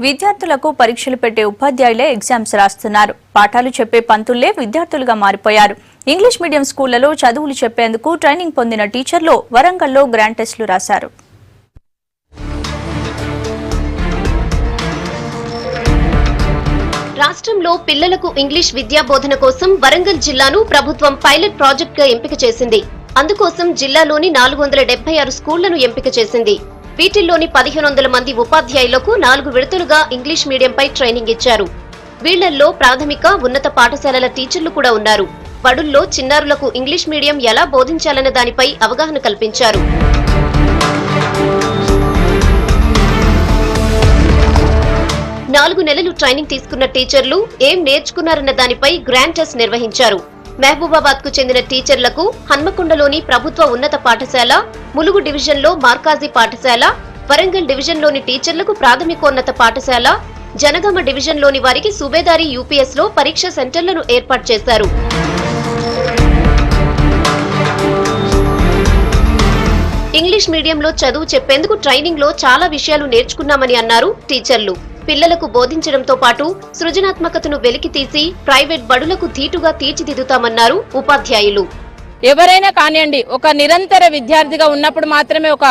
విద్యార్థులకు పరీక్షలు పెట్టే ఉపాధ్యాయులే ఎగ్జామ్స్ రాస్తున్నారు. పాఠాలు చెప్పే పంతుల్లే విద్యార్థులుగా మారిపోయారు. ఇంగ్లీష్ మీడియం స్కూళ్లలో చదువులు చెప్పేందుకు ట్రైనింగ్ పొందిన టీచర్లు వరంగల్లో గ్రాండ్ టెస్టులు రాశారు. రాష్ట్రంలో పిల్లలకు ఇంగ్లీష్ విద్యా బోధన కోసం వరంగల్ జిల్లాను ప్రభుత్వం పైలట్ ప్రాజెక్ట్ గా ఎంపిక చేసింది. అందుకోసం జిల్లాలోని 476 స్కూళ్లను ఎంపిక చేసింది. వీటిల్లోని 1500 మంది ఉపాధ్యాయులకు 4 విడతలుగా ఇంగ్లీష్ మీడియంపై ట్రైనింగ్ ఇచ్చారు. వీళ్లల్లో ప్రాథమిక, ఉన్నత పాఠశాలల టీచర్లు కూడా ఉన్నారు. బడుల్లో చిన్నారులకు ఇంగ్లీష్ మీడియం ఎలా బోధించాలన్న దానిపై అవగాహన కల్పించారు. నాలుగు నెలలు ట్రైనింగ్ తీసుకున్న టీచర్లు ఏం నేర్చుకున్నారన్న దానిపై గ్రాండ్ టెస్ట్ నిర్వహించారు. మహబూబాబాద్ కు చెందిన టీచర్లకు హన్మకొండలోని ప్రభుత్వ ఉన్నత పాఠశాల, ములుగు డివిజన్లో మార్కాజీ పాఠశాల, వరంగల్ డివిజన్లోని టీచర్లకు ప్రాథమికోన్నత పాఠశాల, జనగామ డివిజన్లోని వారికి సుబేదారి యూపీఎస్ లో పరీక్ష సెంటర్లను ఏర్పాటు చేశారు. ఇంగ్లీష్ మీడియంలో చదువు చెప్పేందుకు ట్రైనింగ్ లో చాలా విషయాలు నేర్చుకున్నామని అన్నారు టీచర్లు. పిల్లలకు బోధించడంతో పాటు సృజనాత్మకతను వెలికితీసి ప్రైవేట్ బడులకు ధీటుగా తీర్చిదిద్దుతామన్నారు ఉపాధ్యాయులు. ఎవరైనా కానివ్వండి, ఒక నిరంతర విద్యార్థిగా ఉన్నప్పుడు మాత్రమే ఒక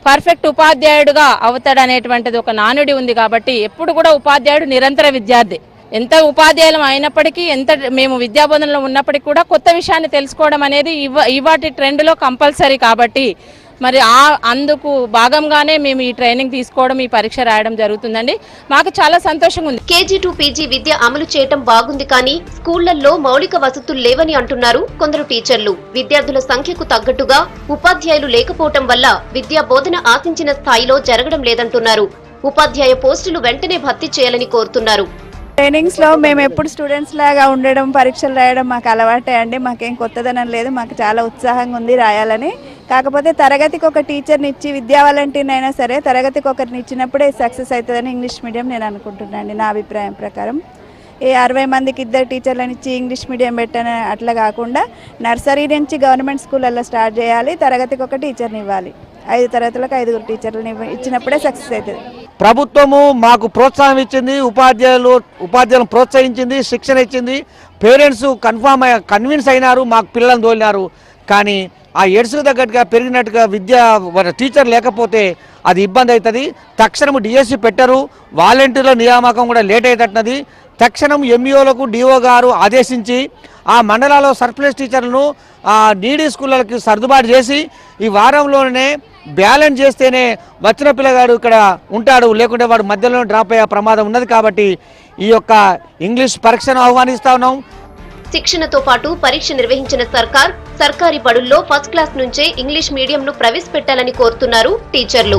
పర్ఫెక్ట్ ఉపాధ్యాయుడుగా అవుతాడనేటువంటిది ఒక నానుడి ఉంది. కాబట్టి ఎప్పుడు కూడా ఉపాధ్యాయుడు నిరంతర విద్యార్థి. ఎంత ఉపాధ్యాయులం అయినప్పటికీ, ఎంత మేము విద్యాబోధనలో ఉన్నప్పటికీ కూడా కొత్త విషయాన్ని తెలుసుకోవడం అనేది ఇవాటి ట్రెండ్లో కంపల్సరీ. కాబట్టి మరి అందుకు భాగంగానే మేము ఈ ట్రైనింగ్ తీసుకోవడం, ఈ పరీక్ష రాయడం జరుగుతుందండి. మాకు చాలా సంతోషంగా ఉంది. కేజీ టు పీజీ విద్య అమలు చేయటం బాగుంది, కానీ స్కూళ్లలో మౌలిక వసతులు లేవని అంటున్నారు కొందరు టీచర్లు. విద్యార్థుల సంఖ్యకు తగ్గట్టుగా ఉపాధ్యాయులు లేకపోవటం వల్ల విద్యా బోధన ఆశించిన స్థాయిలో జరగడం లేదంటున్నారు. ఉపాధ్యాయ పోస్టులు వెంటనే భర్తీ చేయాలని కోరుతున్నారు. ట్రైనింగ్స్ లో మేము ఎప్పుడు స్టూడెంట్స్ లాగా ఉండడం, పరీక్షలు రాయడం మాకు అలవాటే అండి. మాకేం కొత్తదనం లేదు. మాకు చాలా ఉత్సాహంగా ఉంది రాయాలని. కాకపోతే తరగతికి ఒక టీచర్ని ఇచ్చి, విద్యా వాలంటీర్ని అయినా సరే తరగతికి ఒకరిని ఇచ్చినప్పుడే సక్సెస్ అవుతుందని ఇంగ్లీష్ మీడియం నేను అనుకుంటున్నాను. నా అభిప్రాయం ప్రకారం ఈ 60 మందికి 2 టీచర్లను ఇచ్చి ఇంగ్లీష్ మీడియం పెట్టని అట్లా కాకుండా నర్సరీ నుంచి గవర్నమెంట్ స్కూళ్ళల్లో స్టార్ట్ చేయాలి. తరగతికి ఒక టీచర్ని ఇవ్వాలి. 5 తరగతులకు 5 గురు ఇచ్చినప్పుడే సక్సెస్ అవుతుంది. ప్రభుత్వము మాకు ప్రోత్సాహం ఇచ్చింది, ఉపాధ్యాయులను ప్రోత్సహించింది, శిక్షణ ఇచ్చింది. పేరెంట్స్ కన్విన్స్ అయినారు, మాకు పిల్లలను తోలినారు. కానీ ఆ ఎడ్స్కు తగ్గట్టుగా పెరిగినట్టుగా టీచర్ లేకపోతే అది ఇబ్బంది అవుతుంది. తక్షణం డిఎస్సి పెట్టరు, వాలంటీర్ల నియామకం కూడా లేట్ అవుతున్నది. తక్షణం ఎంఈఓలకు డిఓ గారు ఆదేశించి ఆ మండలాల్లో సర్ప్లస్ టీచర్లను నీడీ స్కూళ్ళకి సర్దుబాటు చేసి ఈ వారంలోనే బ్యాలెన్స్ చేస్తేనే వచ్చిన పిల్లగాడు ఇక్కడ ఉంటాడు, లేకుంటే వాడు మధ్యలో డ్రాప్ అయ్యే ప్రమాదం ఉన్నది. కాబట్టి ఈ యొక్క ఇంగ్లీష్ పరీక్షను ఆహ్వానిస్తా ఉన్నాం. శిక్షణతో పాటు పరీక్ష నిర్వహించిన సర్కారీ బడుల్లో ఫస్ట్ క్లాస్ నుంచే ఇంగ్లీష్ మీడియంను ప్రవేశపెట్టాలని కోరుతున్నారు టీచర్లు.